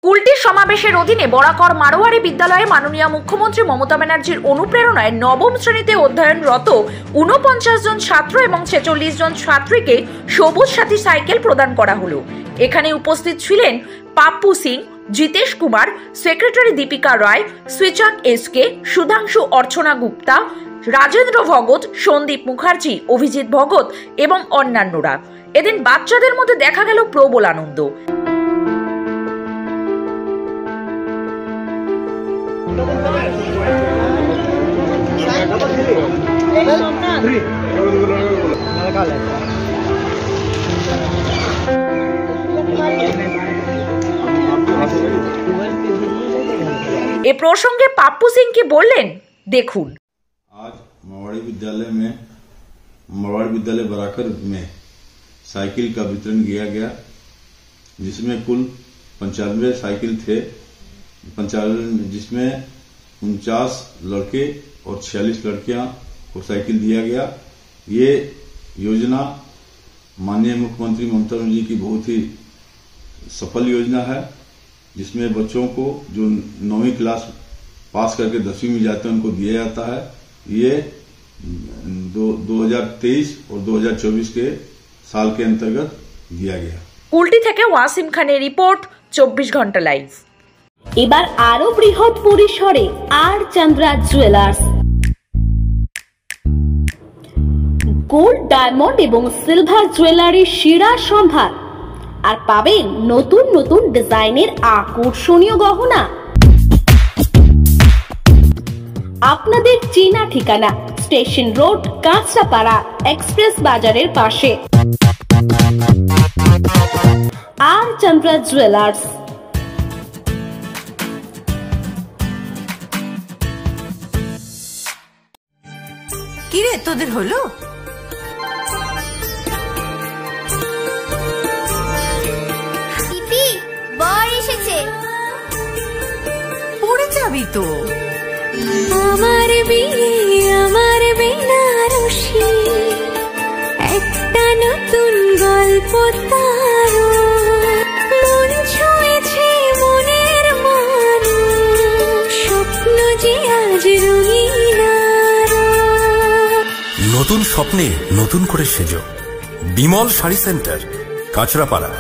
কুলটির সমাবেশের অধীনে বরাকর মারোয়ারি বিদ্যালয়ে মাননীয় মুখ্যমন্ত্রী মমতা ব্যানার্জির অনুপ্রেরণায় নবম শ্রেণীতে অধ্যয়নরত ৪৯ জন ছাত্র এবং ৪৬ জন ছাত্রীকে সবুজ সাথী সাইকেল প্রদান করা হলো। এখানে উপস্থিত ছিলেন পাপ্পু সিং, জিতেশ কুমার, সেক্রেটারি দীপিকা রায়, সুইচাক এসকে, সুধাংশু অর্চনা গুপ্তা, রাজেন্দ্র ভগত, সন্দীপ মুখার্জি, অভিজিৎ ভগত এবং অন্যান্যরা। এদিন বাচ্চাদের মধ্যে দেখা গেল প্রবল আনন্দ। এ প্রসঙ্গে পাপ্পু সিং কি বললেন দেখুন। आज मारवाड़ी विद्यालय बराकर में साइकिल का वितरण किया गया, जिसमें कुल 95 साइकिल थे, 95 जिसमें 49 लड़के और 46 लड़कियां को साइकिल दिया गया। ये योजना माननीय मुख्यमंत्री ममता बनर्जी की बहुत ही सफल योजना है, जिसमें बच्चों को जो 9वीं क्लास पास करके 10वीं में जाते हैं उनको दिया जाता है। ये 2023 और 2024 के साल के अंतर्गत दिया गया। কুলটি থেকে ওয়াসিম খানের রিপোর্ট, 24 ঘন্টা লাইভ। এবার আরো বৃহৎ পরিসরে আর চন্দ্রা জুয়েলার্স, গোল্ড, ডায়মন্ড এবং সিলভার জুয়েলারির সেরা সম্ভার, আর পাবেন নতুন নতুন ডিজাইনের আকর্ষণীয় গহনা। আপনাদের চেনা ঠিকানা স্টেশন রোড, কাঁচরাপাড়া, এক্সপ্রেস বাজারের পাশে আর চন্দ্রা জুয়েলার্স। কিরে তোদের হলো? পড়ে যাবি তো। আমার বিয়ে, আমার বেনারসি, একটা নতুন গল্প তার, মন ছুঁয়েছে মনের মানুষ, স্বপ্ন যে আজ রঙিন। নতুন স্বপ্নে নতুন করে সেজো। বিমল শাড়ি সেন্টার, কাঁচরাপাড়া।